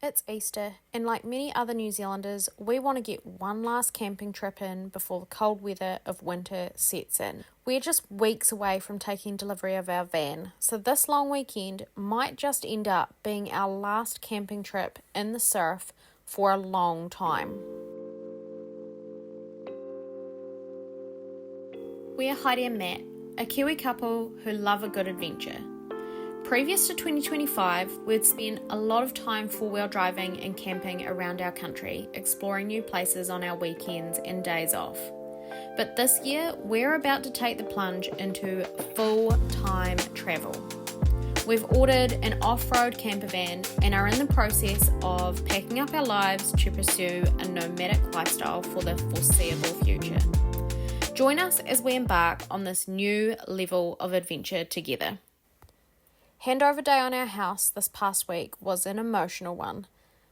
It's Easter, and like many other New Zealanders, we want to get one last camping trip in before the cold weather of winter sets in. We're just weeks away from taking delivery of our van, so this long weekend might just end up being our last camping trip in the surf for a long time. We're Heidi and Matt, a Kiwi couple who love a good adventure. Previous to 2025, we'd spent a lot of time four-wheel driving and camping around our country, exploring new places on our weekends and days off. But this year, we're about to take the plunge into full-time travel. We've ordered an off-road camper van and are in the process of packing up our lives to pursue a nomadic lifestyle for the foreseeable future. Join us as we embark on this new level of adventure together. Handover day on our house this past week was an emotional one,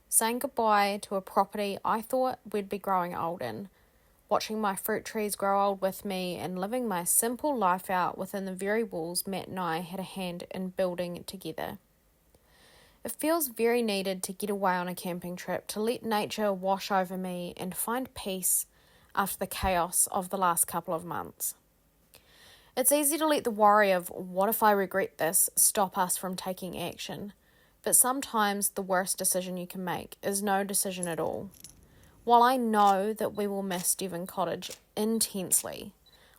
saying goodbye to a property I thought we'd be growing old in, watching my fruit trees grow old with me and living my simple life out within the very walls Matt and I had a hand in building together. It feels very needed to get away on a camping trip, to let nature wash over me and find peace after the chaos of the last couple of months. It's easy to let the worry of what if I regret this stop us from taking action, but sometimes the worst decision you can make is no decision at all. While I know that we will miss Devon Cottage intensely,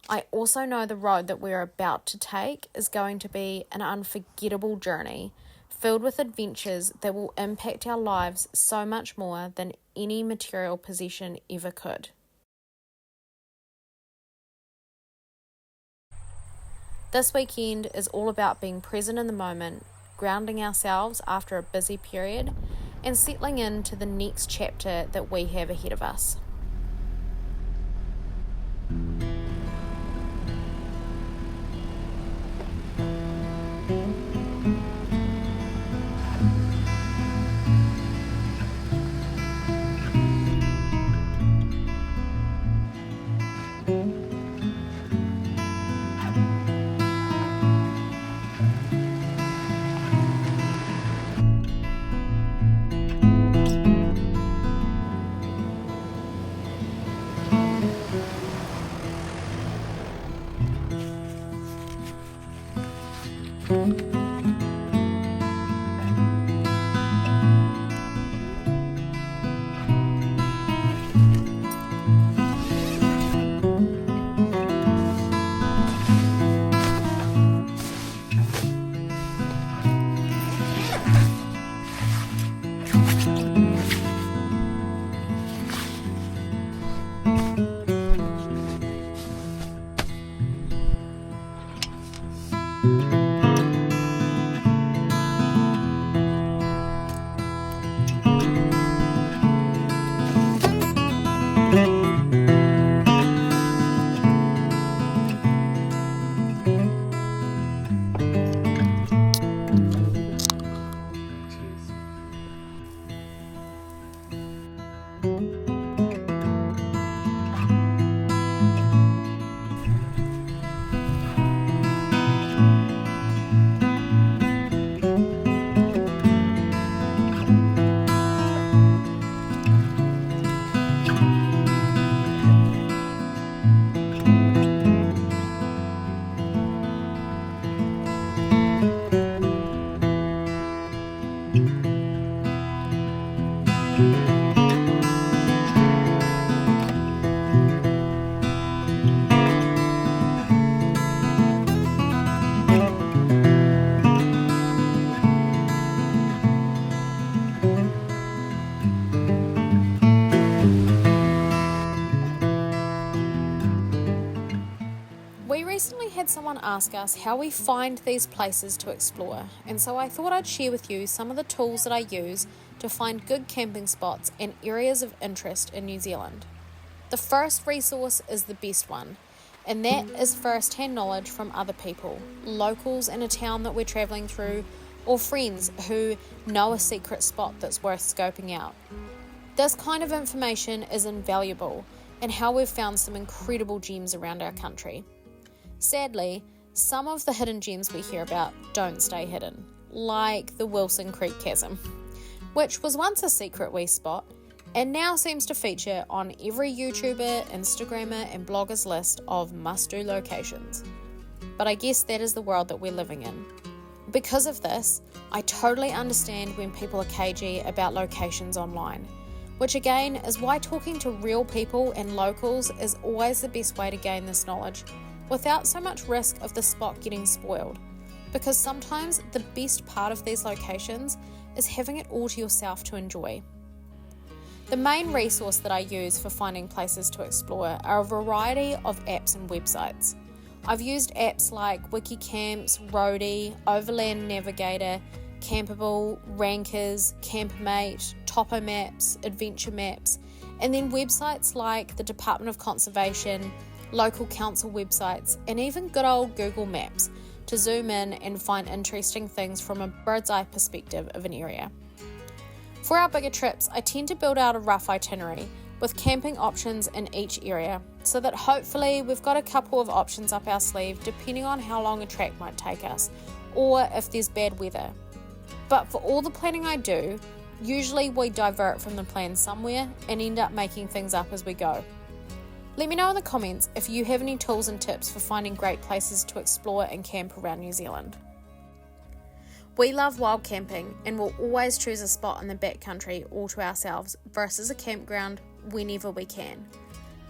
I also know the road that we're about to take is going to be an unforgettable journey filled with adventures that will impact our lives so much more than any material possession ever could. This weekend is all about being present in the moment, grounding ourselves after a busy period, and settling into the next chapter that we have ahead of us. We recently had someone ask us how we find these places to explore, and so I thought I'd share with you some of the tools that I use to find good camping spots and areas of interest in New Zealand. The first resource is the best one, and that is first-hand knowledge from other people, locals in a town that we're travelling through, or friends who know a secret spot that's worth scoping out. This kind of information is invaluable in how we've found some incredible gems around our country. Sadly, some of the hidden gems we hear about don't stay hidden, like the Wilson Creek Chasm. which was once a secret wee spot and now seems to feature on every YouTuber, Instagrammer and blogger's list of must-do locations. But I guess that is the world that we're living in. Because of this, I totally understand when people are cagey about locations online, which again is why talking to real people and locals is always the best way to gain this knowledge, without so much risk of the spot getting spoiled. Because sometimes the best part of these locations is having it all to yourself to enjoy. The main resource that I use for finding places to explore are a variety of apps and websites. I've used apps like Wikicamps, Roadie, Overland Navigator, Campable, Rankers, Campmate, Topo Maps, Adventure Maps, and then websites like the Department of Conservation, local council websites, and even good old Google Maps to zoom in and find interesting things from a bird's eye perspective of an area. For our bigger trips, I tend to build out a rough itinerary with camping options in each area so that hopefully we've got a couple of options up our sleeve depending on how long a trek might take us or if there's bad weather. But for all the planning I do, usually we divert from the plan somewhere and end up making things up as we go. Let me know in the comments if you have any tools and tips for finding great places to explore and camp around New Zealand. We love wild camping and will always choose a spot in the backcountry all to ourselves versus a campground whenever we can.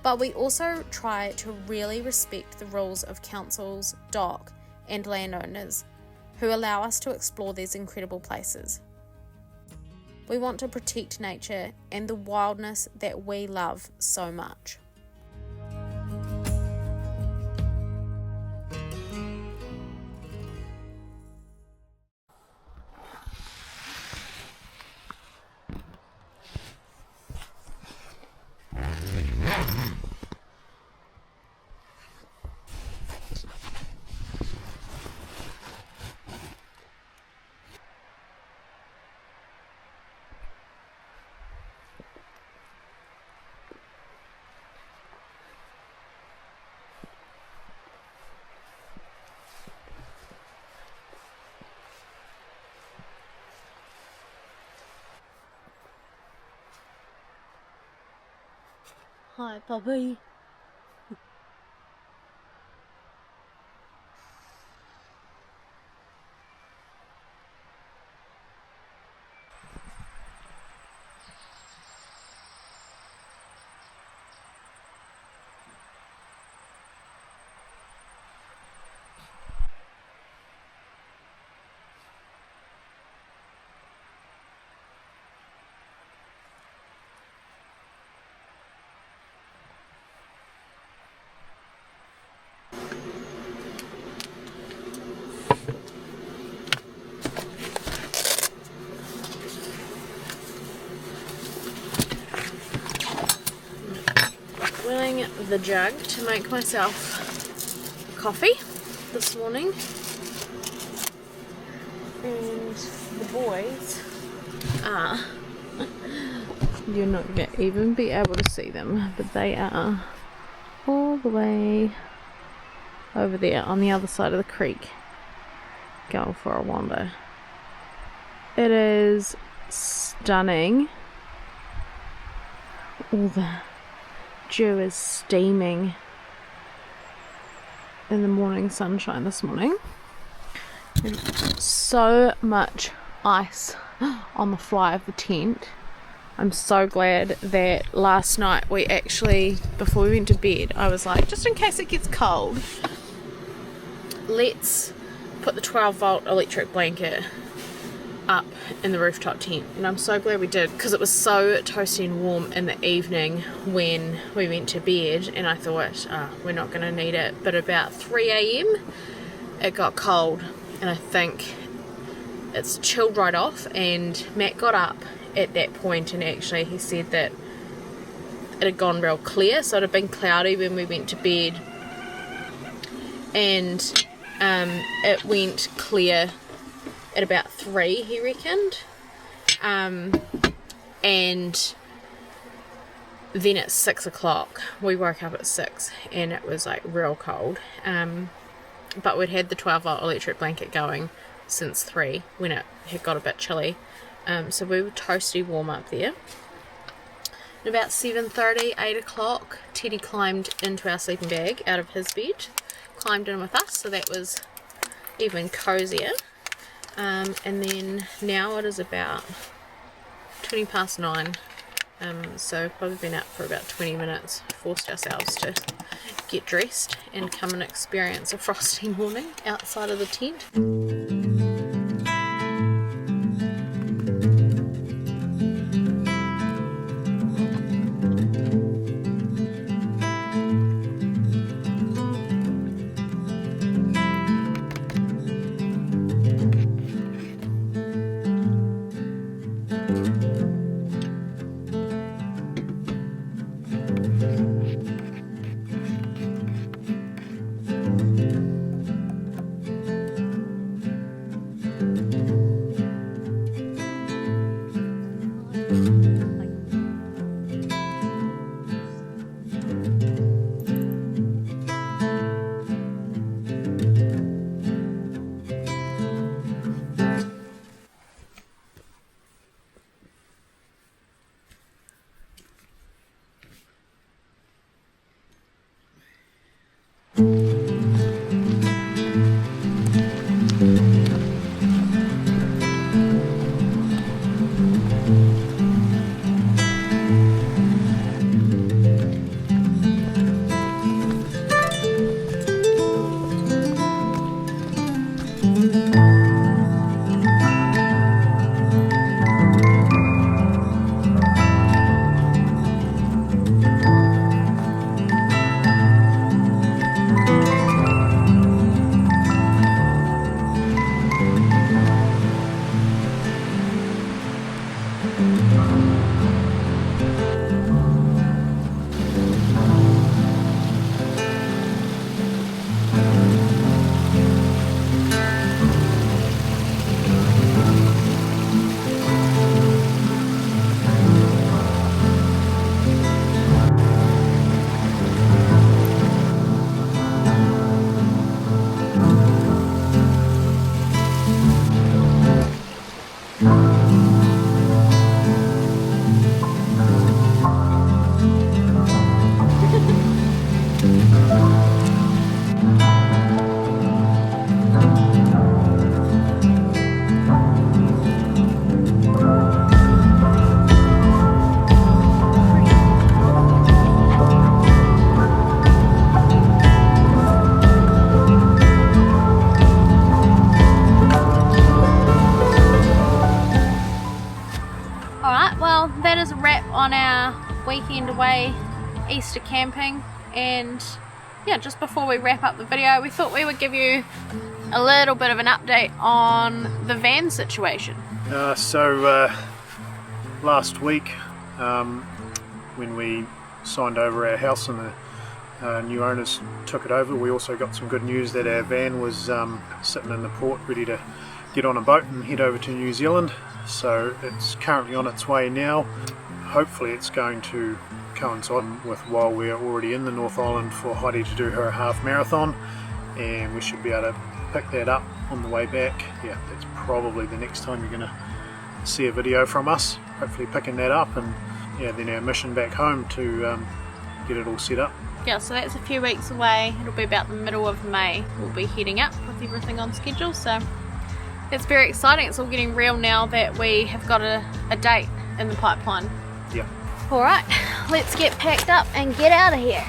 But we also try to really respect the rules of councils, DOC and landowners who allow us to explore these incredible places. We want to protect nature and the wildness that we love so much. Hi, Bobby. Filling the jug to make myself coffee this morning, and the boys are you're not going to even be able to see them, but they are all the way over there on the other side of the creek going for a wander. It is stunning. All the dew is steaming in the morning sunshine this morning, and so much ice on the fly of the tent. I'm so glad that last night we actually, before we went to bed, I was like, just in case it gets cold, let's put the 12-volt electric blanket up in the rooftop tent. And I'm so glad we did, because it was so toasty and warm in the evening when we went to bed, and I thought, we're not going to need it. But about 3 a.m. it got cold, and I think it's chilled right off. And Matt got up at that point, and actually he said that it had gone real clear, so it had been cloudy when we went to bed, and it went clear at about 3, he reckoned, and then at 6 o'clock we woke up at 6 and it was like real cold, but we'd had the 12-volt electric blanket going since 3 when it had got a bit chilly. So we were toasty warm up there. At about 7:30, 8 o'clock, Teddy climbed into our sleeping bag out of his bed, climbed in with us, so that was even cozier. And then now it is about 20 past 9, so probably been out for about 20 minutes, forced ourselves to get dressed and come and experience a frosty morning outside of the tent. That is a wrap on our weekend away Easter camping, and yeah, just before we wrap up the video, we thought we would give you a little bit of an update on the van situation. Last week when we signed over our house and the new owners took it over, we also got some good news that our van was sitting in the port ready to get on a boat and head over to New Zealand. So it's currently on its way now. Hopefully it's going to coincide with while we're already in the North Island for Heidi to do her half marathon, and we should be able to pick that up on the way back. Yeah, that's probably the next time you're going to see a video from us, hopefully picking that up, and yeah, then our mission back home to get it all set up. Yeah, so that's a few weeks away. It'll be about the middle of May we'll be heading up with everything on schedule, so it's very exciting. It's all getting real now that we have got a date in the pipeline. Yeah. Alright, let's get packed up and get out of here.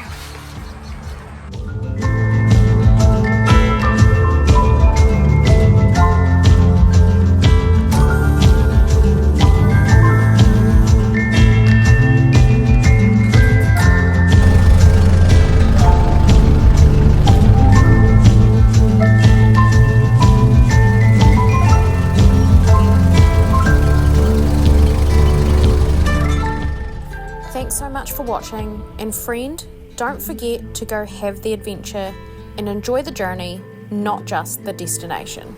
Thanks so much for watching, and friend, don't forget to go have the adventure and enjoy the journey, not just the destination.